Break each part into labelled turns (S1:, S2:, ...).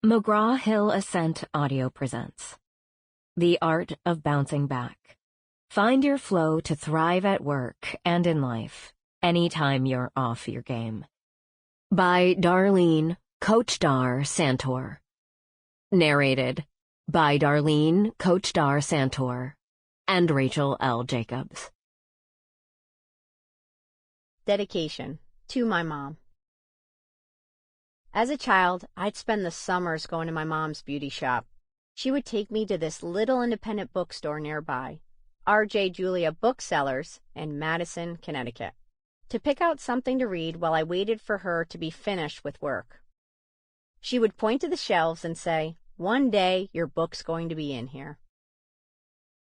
S1: McGraw-Hill Ascent Audio presents The Art of Bouncing Back. Find your flow to thrive at work and in life, anytime you're off your game. By Darleen, Coach Dar Santore. Narrated by Darleen, Coach Dar Santore, and Rachel L. Jacobs.
S2: Dedication to my mom. As a child, I'd spend the summers going to my mom's beauty shop. She would take me to this little independent bookstore nearby, R.J. Julia Booksellers in Madison, Connecticut, to pick out something to read while I waited for her to be finished with work. She would point to the shelves and say, "One day your book's going to be in here."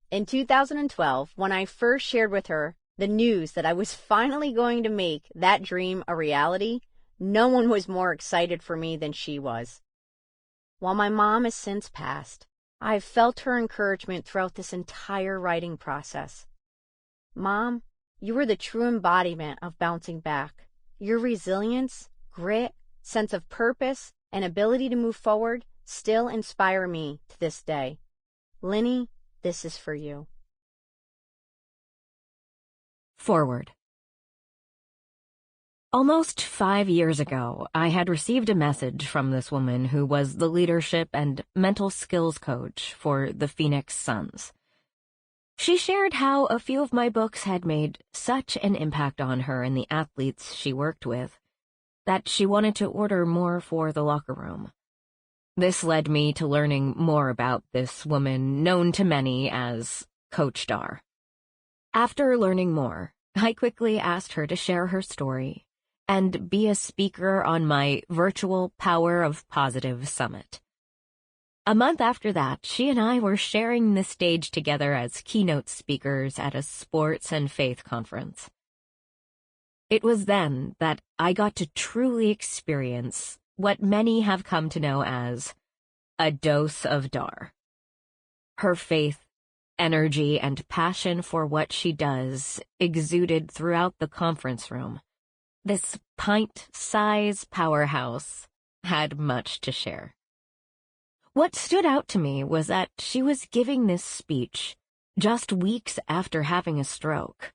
S2: In 2012, when I first shared with her the news that I was finally going to make that dream a reality, no one was more excited for me than she was. While my mom has since passed, I've felt her encouragement throughout this entire writing process. Mom, you were the true embodiment of bouncing back. Your resilience, grit, sense of purpose, and ability to move forward still inspire me to this day. Linny, this is for you.
S1: Forward. Almost 5 years ago, I had received a message from this woman who was the leadership and mental skills coach for the Phoenix Suns. She shared how a few of my books had made such an impact on her and the athletes she worked with that she wanted to order more for the locker room. This led me to learning more about this woman known to many as Coach Dar. After learning more, I quickly asked her to share her story and be a speaker on my virtual Power of Positive Summit. A month after that, she and I were sharing the stage together as keynote speakers at a sports and faith conference. It was then that I got to truly experience what many have come to know as a dose of Dar. Her faith, energy, and passion for what she does exuded throughout the conference room. This pint-size powerhouse had much to share. What stood out to me was that she was giving this speech just weeks after having a stroke.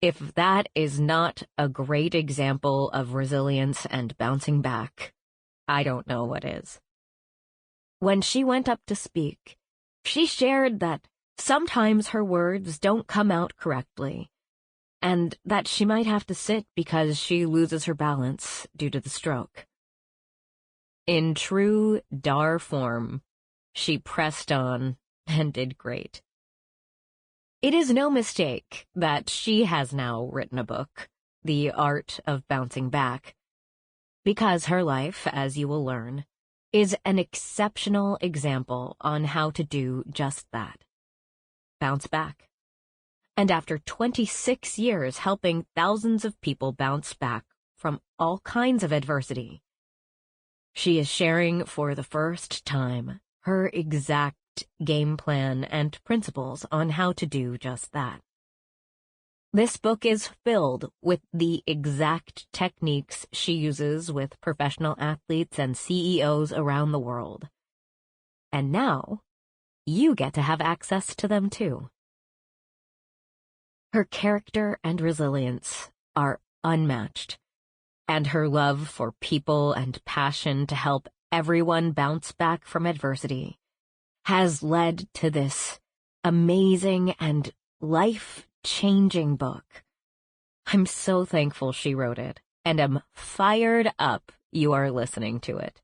S1: If that is not a great example of resilience and bouncing back, I don't know what is. When she went up to speak, she shared that sometimes her words don't come out correctly, and that she might have to sit because she loses her balance due to the stroke. In true Dar form, she pressed on and did great. It is no mistake that she has now written a book, The Art of Bouncing Back, because her life, as you will learn, is an exceptional example on how to do just that. Bounce back. And after 26 years helping thousands of people bounce back from all kinds of adversity, she is sharing for the first time her exact game plan and principles on how to do just that. This book is filled with the exact techniques she uses with professional athletes and CEOs around the world. And now, you get to have access to them too. Her character and resilience are unmatched, and her love for people and passion to help everyone bounce back from adversity has led to this amazing and life-changing book. I'm so thankful she wrote it, and am fired up you are listening to it.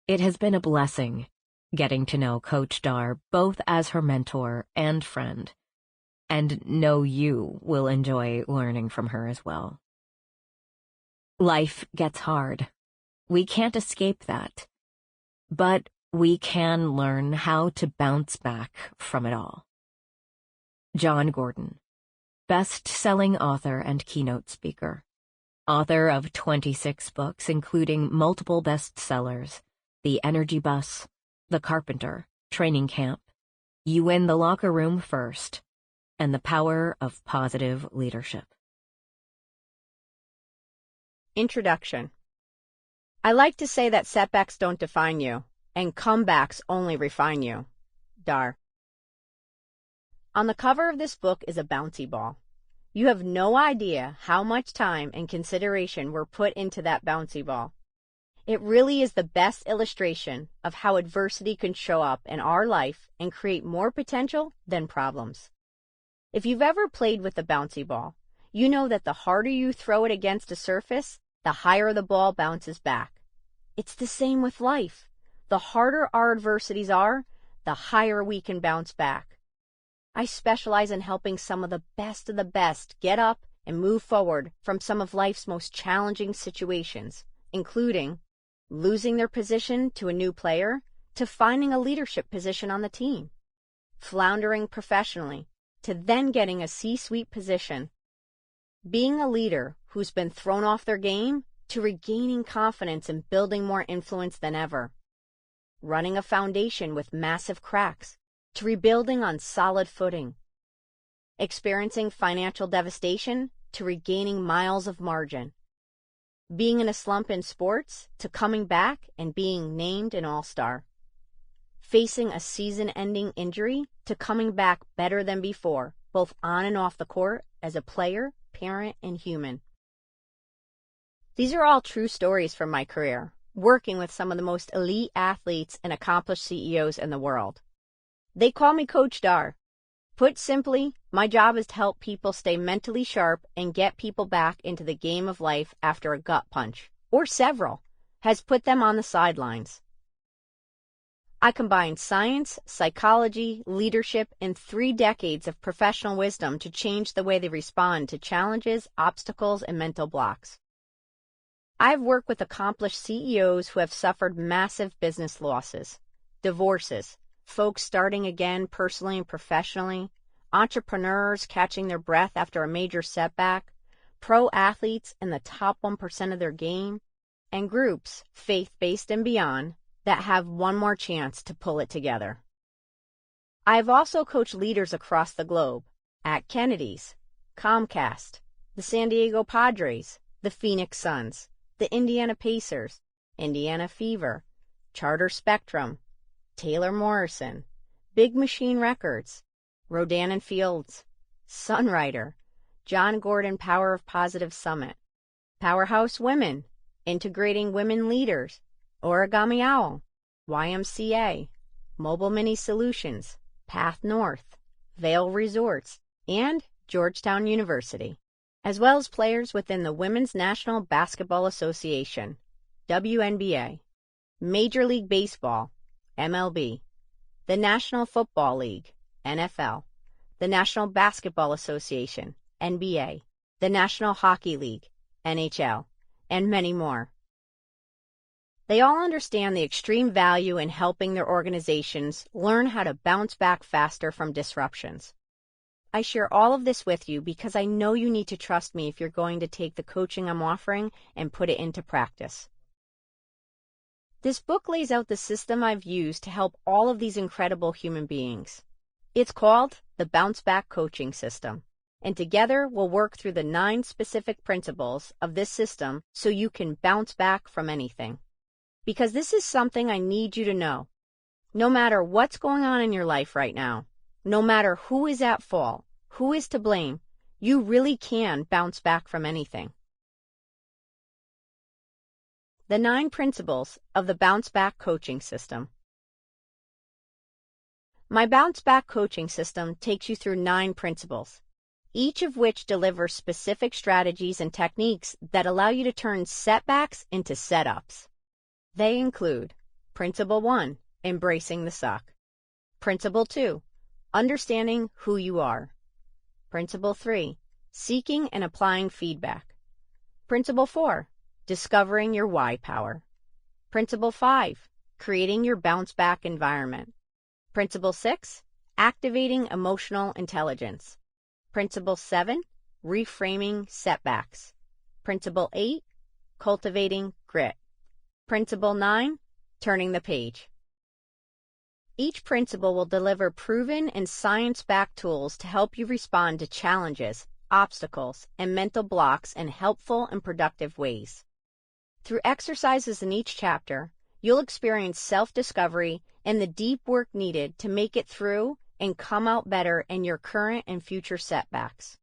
S1: It has been a blessing getting to know Coach Dar both as her mentor and friend, and know you will enjoy learning from her as well. Life gets hard. We can't escape that. But we can learn how to bounce back from it all. John Gordon, best-selling author and keynote speaker, author of 26 books including multiple bestsellers, The Energy Bus, The Carpenter, Training Camp, You Win the Locker Room First, and The Power of Positive Leadership.
S2: Introduction. I like to say that setbacks don't define you, and comebacks only refine you. Dar. On the cover of this book is a bouncy ball. You have no idea how much time and consideration were put into that bouncy ball. It really is the best illustration of how adversity can show up in our life and create more potential than problems. If you've ever played with the bouncy ball, you know that the harder you throw it against a surface, the higher the ball bounces back. It's the same with life. The harder our adversities are, the higher we can bounce back. I specialize in helping some of the best get up and move forward from some of life's most challenging situations, including losing their position to a new player to finding a leadership position on the team, floundering professionally to then getting a C-suite position, being a leader who's been thrown off their game to regaining confidence and building more influence than ever, running a foundation with massive cracks to rebuilding on solid footing, experiencing financial devastation to regaining miles of margin, being in a slump in sports to coming back and being named an all-star, facing a season-ending injury to coming back better than before, both on and off the court as a player, parent, and human. These are all true stories from my career, working with some of the most elite athletes and accomplished CEOs in the world. They call me Coach Dar. Put simply, my job is to help people stay mentally sharp and get people back into the game of life after a gut punch, or several, has put them on the sidelines. I combine science, psychology, leadership, and 3 decades of professional wisdom to change the way they respond to challenges, obstacles, and mental blocks. I've worked with accomplished CEOs who have suffered massive business losses, divorces, folks starting again personally and professionally, entrepreneurs catching their breath after a major setback, pro athletes in the top 1% of their game, and groups, faith-based and beyond, that have one more chance to pull it together. I have also coached leaders across the globe at Kennedy's, Comcast, the San Diego Padres, the Phoenix Suns, the Indiana Pacers, Indiana Fever, Charter Spectrum, Taylor Morrison, Big Machine Records, Rodan and Fields, Sunrider, John Gordon Power of Positive Summit, Powerhouse Women, Integrating Women Leaders, Origami Owl, YMCA, Mobile Mini Solutions, Path North, Vail Resorts, and Georgetown University, as well as players within the Women's National Basketball Association, WNBA, Major League Baseball, MLB, the National Football League, NFL, the National Basketball Association, NBA, the National Hockey League, NHL, and many more. They all understand the extreme value in helping their organizations learn how to bounce back faster from disruptions. I share all of this with you because I know you need to trust me if you're going to take the coaching I'm offering and put it into practice. This book lays out the system I've used to help all of these incredible human beings. It's called the Bounce Back Coaching System, and together we'll work through the 9 specific principles of this system so you can bounce back from anything. Because this is something I need you to know. No matter what's going on in your life right now, no matter who is at fault, who is to blame, you really can bounce back from anything. The 9 principles of the Bounce Back Coaching System. My Bounce Back Coaching System takes you through 9 principles, each of which delivers specific strategies and techniques that allow you to turn setbacks into setups. They include Principle 1, Embracing the Suck. Principle 2, Understanding who you are. Principle 3, Seeking and applying feedback. Principle 4, Discovering your why power. Principle 5, Creating your bounce back environment. Principle 6, Activating emotional intelligence. Principle 7, Reframing setbacks. Principle 8, Cultivating grit. Principle 9, Turning the page. Each principle will deliver proven and science-backed tools to help you respond to challenges, obstacles, and mental blocks in helpful and productive ways. Through exercises in each chapter, you'll experience self-discovery and the deep work needed to make it through and come out better in your current and future setbacks.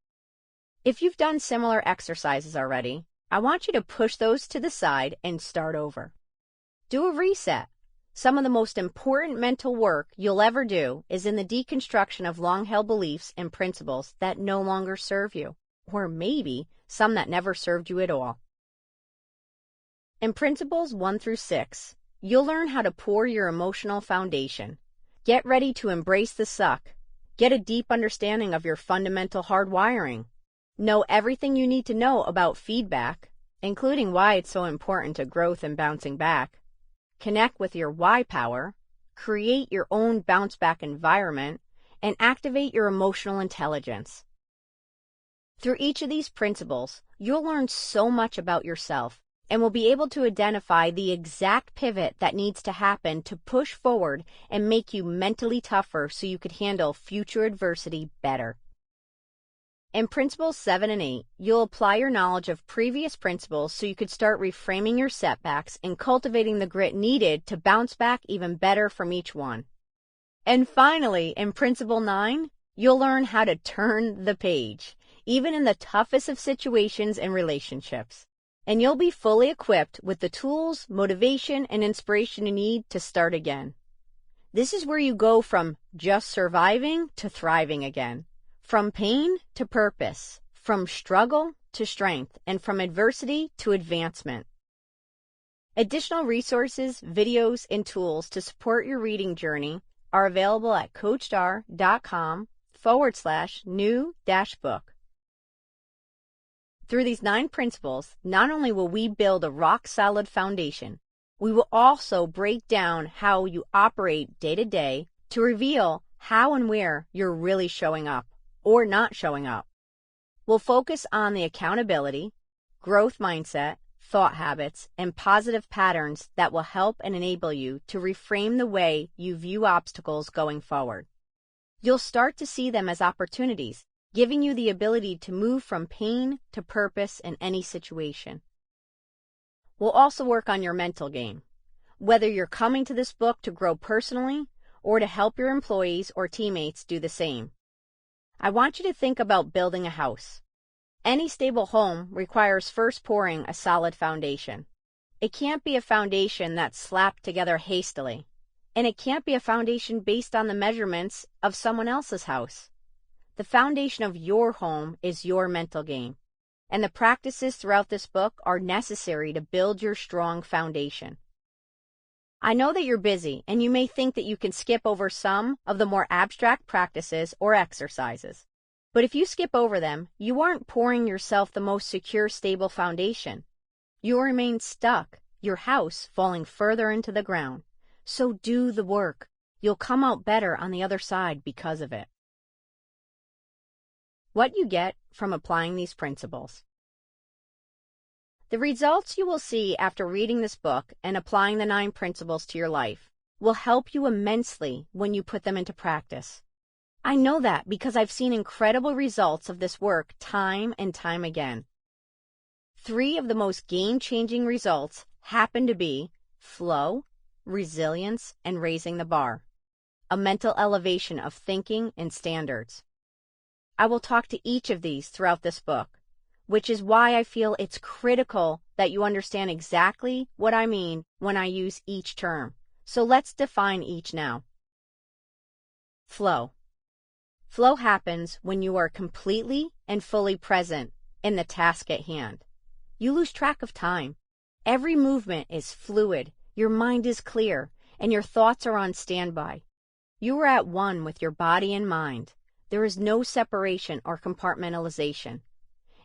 S2: If you've done similar exercises already, I want you to push those to the side and start over. Do a reset. Some of the most important mental work you'll ever do is in the deconstruction of long-held beliefs and principles that no longer serve you, or maybe some that never served you at all. In Principles 1 through 6, you'll learn how to pour your emotional foundation. Get ready to embrace the suck. Get a deep understanding of your fundamental hardwiring. Know everything you need to know about feedback, including why it's so important to growth and bouncing back. Connect with your why power, create your own bounce back environment, and activate your emotional intelligence. Through each of these principles, you'll learn so much about yourself and will be able to identify the exact pivot that needs to happen to push forward and make you mentally tougher so you could handle future adversity better. In Principles 7 and 8, you'll apply your knowledge of previous principles so you could start reframing your setbacks and cultivating the grit needed to bounce back even better from each one. And finally, in Principle 9, you'll learn how to turn the page, even in the toughest of situations and relationships. And you'll be fully equipped with the tools, motivation, and inspiration you need to start again. This is where you go from just surviving to thriving again. From pain to purpose, from struggle to strength, and from adversity to advancement. Additional resources, videos, and tools to support your reading journey are available at coachdar.com/new-book. Through these 9 principles, not only will we build a rock-solid foundation, we will also break down how you operate day to day to reveal how and where you're really showing up or not showing up. We'll focus on the accountability, growth mindset, thought habits, and positive patterns that will help and enable you to reframe the way you view obstacles going forward. You'll start to see them as opportunities, giving you the ability to move from pain to purpose in any situation. We'll also work on your mental game. Whether you're coming to this book to grow personally or to help your employees or teammates do the same. I want you to think about building a house. Any stable home requires first pouring a solid foundation. It can't be a foundation that's slapped together hastily, and it can't be a foundation based on the measurements of someone else's house. The foundation of your home is your mental game, and the practices throughout this book are necessary to build your strong foundation. I know that you're busy, and you may think that you can skip over some of the more abstract practices or exercises. But if you skip over them, you aren't pouring yourself the most secure, stable foundation. You'll remain stuck, your house falling further into the ground. So do the work. You'll come out better on the other side because of it. What you get from applying these principles. The results you will see after reading this book and applying the 9 principles to your life will help you immensely when you put them into practice. I know that because I've seen incredible results of this work time and time again. 3 of the most game-changing results happen to be flow, resilience, and raising the bar, a mental elevation of thinking and standards. I will talk to each of these throughout this book, which is why I feel it's critical that you understand exactly what I mean when I use each term. So let's define each now. Flow. Flow happens when you are completely and fully present in the task at hand. You lose track of time. Every movement is fluid, your mind is clear, and your thoughts are on standby. You are at one with your body and mind. There is no separation or compartmentalization.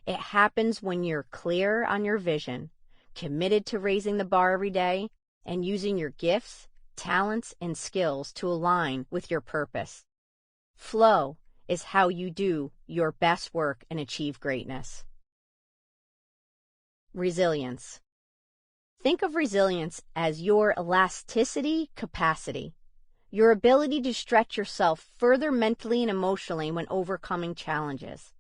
S2: It happens when you're clear on your vision, committed to raising the bar every day, and using your gifts, talents, and skills to align with your purpose. Flow is how you do your best work and achieve greatness. Resilience. Think of resilience as your elasticity capacity, your ability to stretch yourself further mentally and emotionally when overcoming challenges.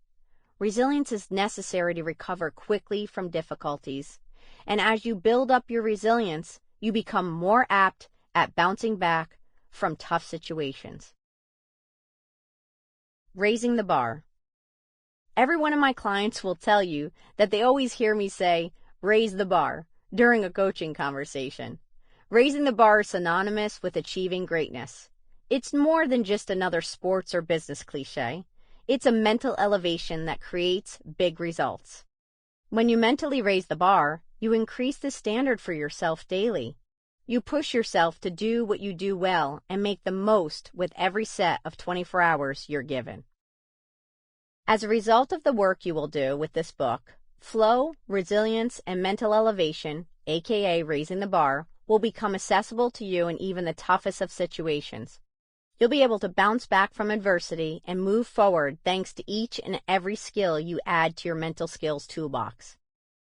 S2: Resilience is necessary to recover quickly from difficulties And as you build up your resilience, you become more apt at bouncing back from tough situations. Raising the bar. Every one of my clients will tell you that they always hear me say, raise the bar, during a coaching conversation. Raising the bar is synonymous with achieving greatness. It's more than just another sports or business cliche. It's a mental elevation that creates big results. When you mentally raise the bar, you increase the standard for yourself daily. You push yourself to do what you do well and make the most with every set of 24 hours you're given. As a result of the work you will do with this book, flow, resilience, and mental elevation, aka raising the bar, will become accessible to you in even the toughest of situations. You'll be able to bounce back from adversity and move forward thanks to each and every skill you add to your mental skills toolbox.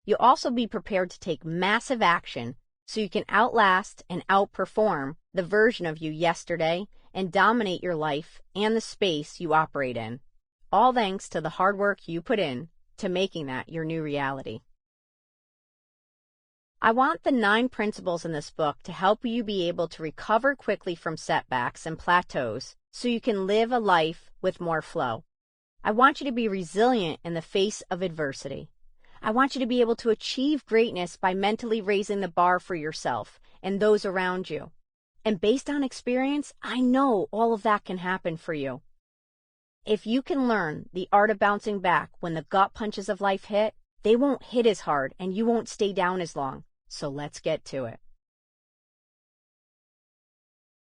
S2: You'll also be prepared to take massive action so you can outlast and outperform the version of you yesterday and dominate your life and the space you operate in. All thanks to the hard work you put in to making that your new reality. I want the 9 principles in this book to help you be able to recover quickly from setbacks and plateaus so you can live a life with more flow. I want you to be resilient in the face of adversity. I want you to be able to achieve greatness by mentally raising the bar for yourself and those around you. And based on experience, I know all of that can happen for you. If you can learn the art of bouncing back when the gut punches of life hit, they won't hit as hard and you won't stay down as long. So let's get to it.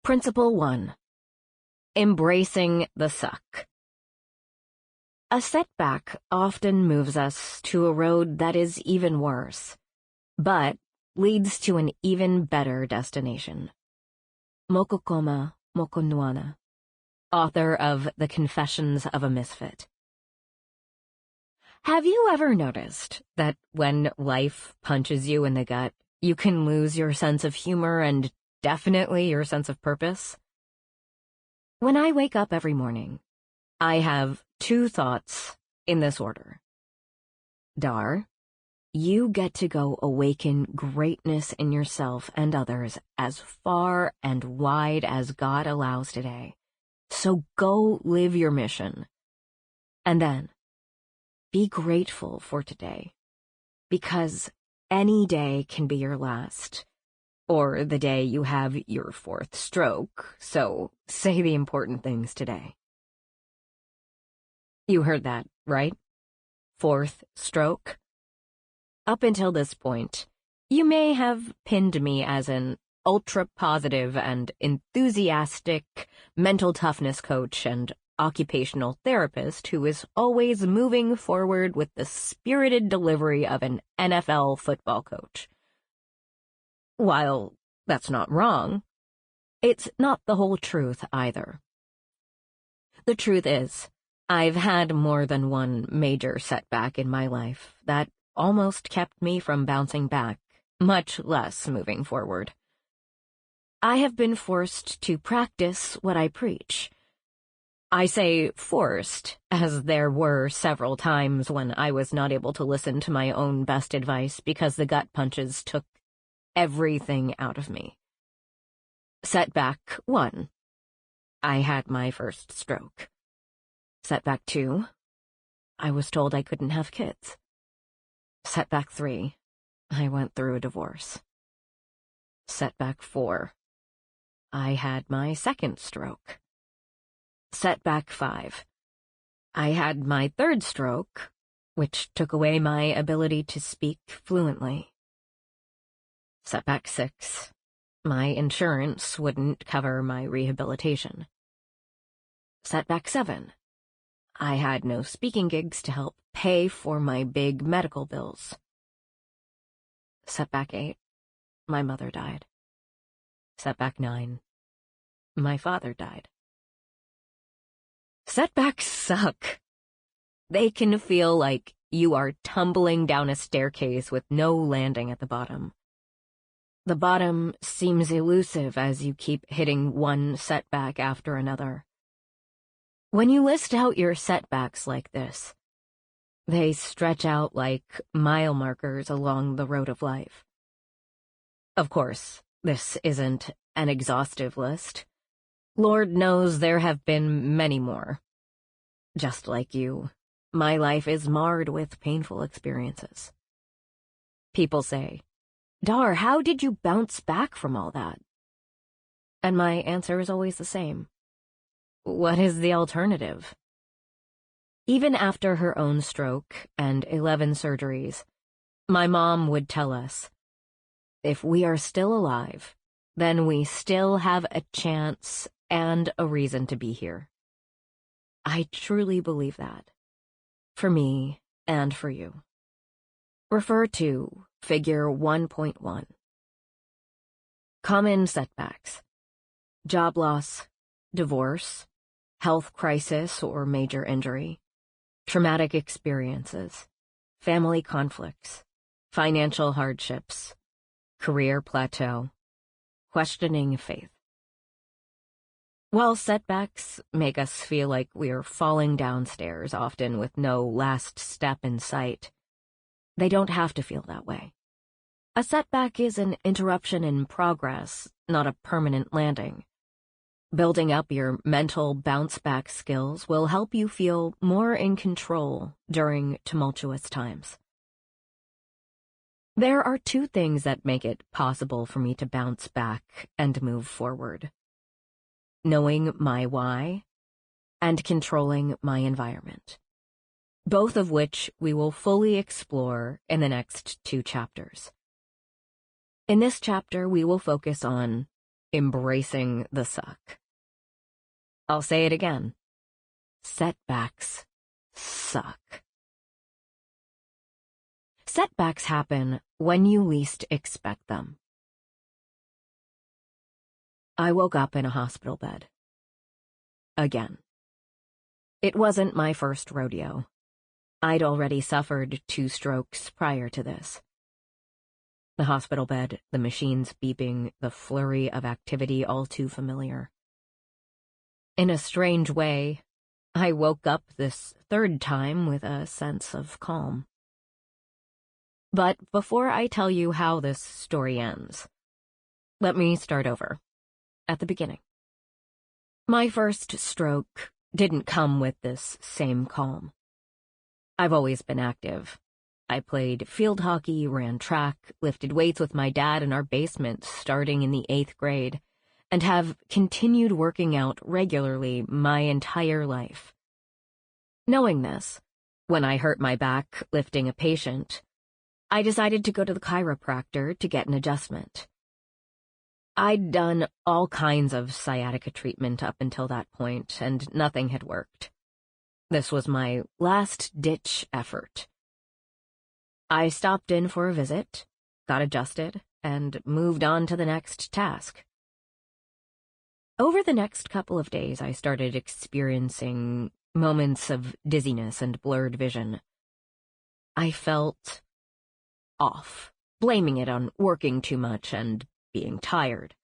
S1: Principle 1. Embracing the suck. A setback often moves us to a road that is even worse, but leads to an even better destination. Mokokoma Mokonuana, author of The Confessions of a Misfit. Have you ever noticed that when life punches you in the gut, you can lose your sense of humor and definitely your sense of purpose? When I wake up every morning, I have 2 thoughts in this order. Dar, you get to go awaken greatness in yourself and others as far and wide as God allows today. So go live your mission. And then, be grateful for today, because any day can be your last, or the day you have your 4th stroke, so say the important things today. You heard that, right? 4th stroke? Up until this point, you may have pinned me as an ultra-positive and enthusiastic mental toughness coach and occupational therapist who is always moving forward with the spirited delivery of an NFL football coach. While that's not wrong, it's not the whole truth either. The truth is, I've had more than one major setback in my life that almost kept me from bouncing back, much less moving forward. I have been forced to practice what I preach. I say forced, as there were several times when I was not able to listen to my own best advice because the gut punches took everything out of me. Setback 1. I had my 1st stroke. Setback 2. I was told I couldn't have kids. Setback 3. I went through a divorce. Setback 4. I had my 2nd stroke. Setback 5. I had my 3rd stroke, which took away my ability to speak fluently. Setback 6. My insurance wouldn't cover my rehabilitation. Setback 7. I had no speaking gigs to help pay for my big medical bills. Setback 8. My mother died. Setback 9. My father died. Setbacks suck. They can feel like you are tumbling down a staircase with no landing at the bottom. The bottom seems elusive as you keep hitting one setback after another. When you list out your setbacks like this, They stretch out like mile markers along the road of life. Of course, this isn't an exhaustive list. Lord knows there have been many more. Just like you, my life is marred with painful experiences. People say, "Dar, how did you bounce back from all that?" And my answer is always the same. What is the alternative? Even after her own stroke and 11 surgeries, my mom would tell us, if we are still alive, then we still have a chance and a reason to be here. I truly believe that. For me and for you. Refer to Figure 1.1. Common setbacks: job loss, divorce, health crisis or major injury, traumatic experiences, family conflicts, financial hardships, career plateau, questioning faith. While setbacks make us feel like we're falling downstairs, often with no last step in sight, they don't have to feel that way. A setback is an interruption in progress, not a permanent landing. Building up your mental bounce-back skills will help you feel more in control during tumultuous times. There are two things that make it possible for me to bounce back and move forward: knowing my why and controlling my environment, both of which we will fully explore in the next 2 chapters. In this chapter, we will focus on embracing the suck. I'll say it again. Setbacks suck. Setbacks happen when you least expect them. I woke up in a hospital bed. Again. It wasn't my first rodeo. I'd already suffered 2 strokes prior to this. The hospital bed, the machines beeping, the flurry of activity all too familiar. In a strange way, I woke up this 3rd time with a sense of calm. But before I tell you how this story ends, let me start over, at the beginning. My first stroke didn't come with this same calm. I've always been active. I played field hockey, ran track, lifted weights with my dad in our basement starting in the 8th grade, and have continued working out regularly my entire life. Knowing this, when I hurt my back lifting a patient, I decided to go to the chiropractor to get an adjustment. I'd done all kinds of sciatica treatment up until that point, and nothing had worked. This was my last-ditch effort. I stopped in for a visit, got adjusted, and moved on to the next task. Over the next couple of days, I started experiencing moments of dizziness and blurred vision. I felt off, blaming it on working too much and being tired.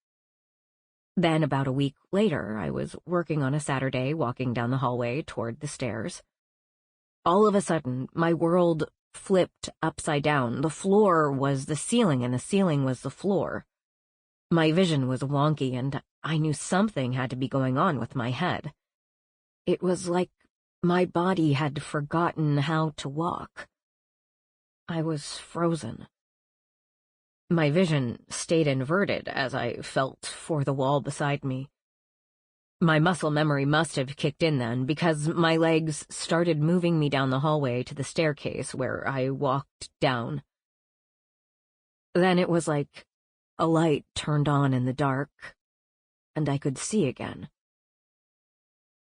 S1: Then, about a week later, I was working on a Saturday, walking down the hallway toward the stairs. All of a sudden, my world flipped upside down. The floor was the ceiling, and the ceiling was the floor. My vision was wonky, and I knew something had to be going on with my head. It was like my body had forgotten how to walk. I was frozen. My vision stayed inverted as I felt for the wall beside me. My muscle memory must have kicked in then, because my legs started moving me down the hallway to the staircase where I walked down. Then it was like a light turned on in the dark, and I could see again.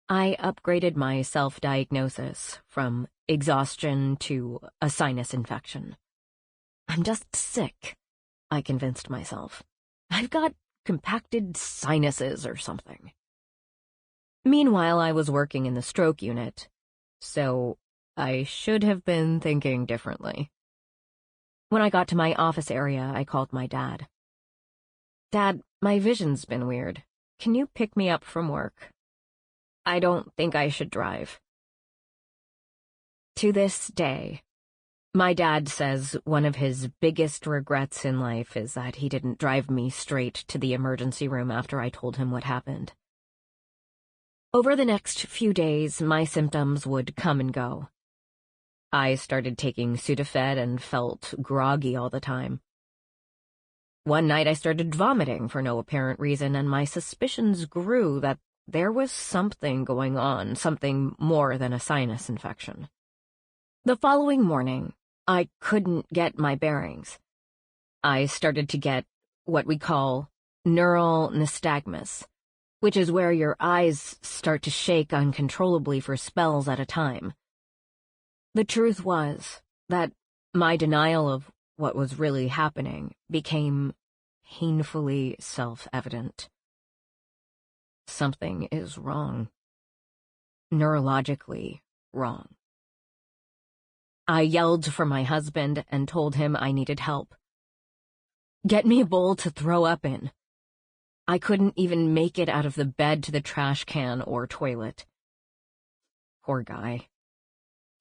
S1: I upgraded my self-diagnosis from exhaustion to a sinus infection. I'm just sick, I convinced myself. I've got compacted sinuses or something. Meanwhile, I was working in the stroke unit, so I should have been thinking differently. When I got to my office area, I called my dad. "Dad, my vision's been weird. Can you pick me up from work? I don't think I should drive." To this day, my dad says one of his biggest regrets in life is that he didn't drive me straight to the emergency room after I told him what happened. Over the next few days, my symptoms would come and go. I started taking Sudafed and felt groggy all the time. One night I started vomiting for no apparent reason, and my suspicions grew that there was something going on, something more than a sinus infection. The following morning, I couldn't get my bearings. I started to get what we call neural nystagmus, which is where your eyes start to shake uncontrollably for spells at a time. The truth was that my denial of what was really happening became painfully self-evident. Something is wrong. Neurologically wrong. I yelled for my husband and told him I needed help. Get me a bowl to throw up in. I couldn't even make it out of the bed to the trash can or toilet. Poor guy.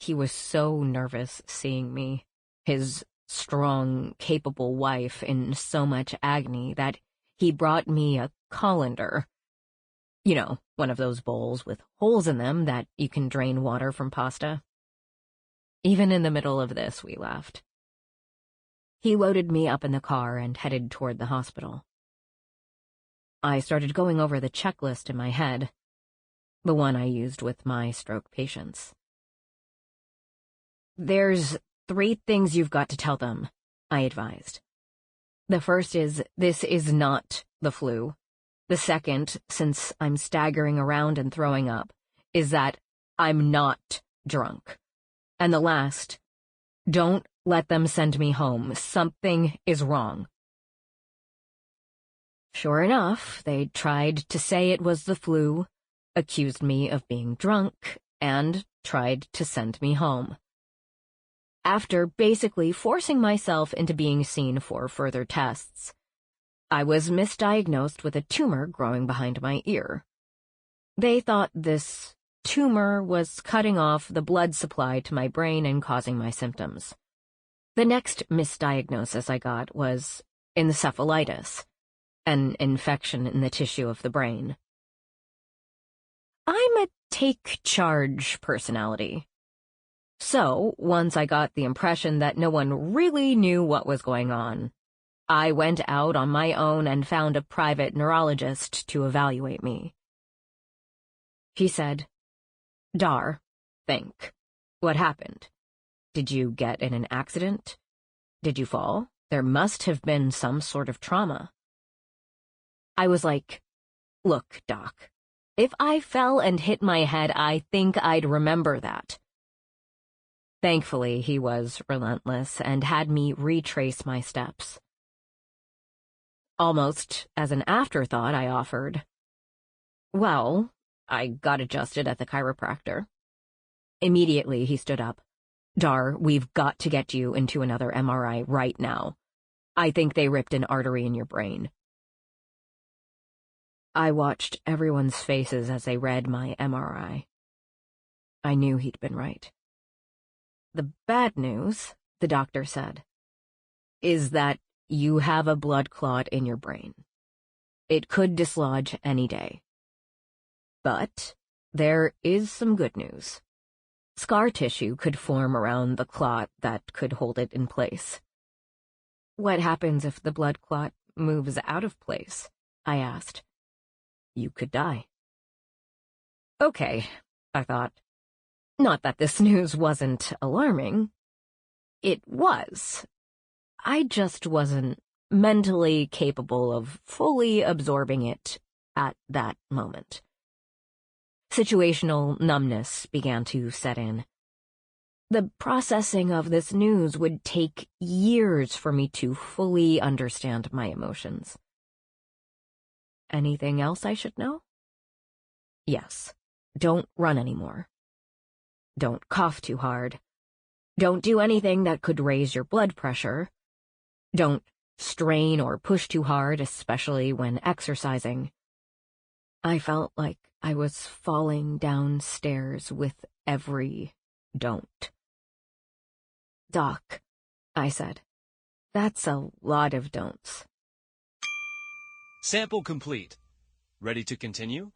S1: He was so nervous seeing me, his strong, capable wife in so much agony, that he brought me a colander. You know, one of those bowls with holes in them that you can drain water from pasta. Even in the middle of this, we laughed. He loaded me up in the car and headed toward the hospital. I started going over the checklist in my head, the one I used with my stroke patients. There's 3 things you've got to tell them, I advised. The first is, this is not the flu. The second, since I'm staggering around and throwing up, is that I'm not drunk. And the last, don't let them send me home. Something is wrong. Sure enough, they tried to say it was the flu, accused me of being drunk, and tried to send me home. After basically forcing myself into being seen for further tests, I was misdiagnosed with a tumor growing behind my ear. They thought this tumor was cutting off the blood supply to my brain and causing my symptoms. The next misdiagnosis I got was encephalitis, an infection in the tissue of the brain. I'm a take-charge personality. So, once I got the impression that no one really knew what was going on, I went out on my own and found a private neurologist to evaluate me. He said, Dar, think. What happened? Did you get in an accident? Did you fall? There must have been some sort of trauma. I was like, look, Doc, if I fell and hit my head, I think I'd remember that. Thankfully, he was relentless and had me retrace my steps. Almost as an afterthought, I offered, well, I got adjusted at the chiropractor. Immediately, he stood up. Dar, we've got to get you into another MRI right now. I think they ripped an artery in your brain. I watched everyone's faces as they read my MRI. I knew he'd been right. The bad news, the doctor said, is that you have a blood clot in your brain. It could dislodge any day. But there is some good news. Scar tissue could form around the clot that could hold it in place. What happens if the blood clot moves out of place? I asked. You could die. Okay, I thought. Not that this news wasn't alarming. It was. I just wasn't mentally capable of fully absorbing it at that moment. Situational numbness began to set in. The processing of this news would take years for me to fully understand my emotions. Anything else I should know? Yes. Don't run anymore. Don't cough too hard. Don't do anything that could raise your blood pressure. Don't strain or push too hard, especially when exercising. I felt like I was falling downstairs with every don't. Doc, I said. That's a lot of don'ts.
S3: Sample complete. Ready to continue?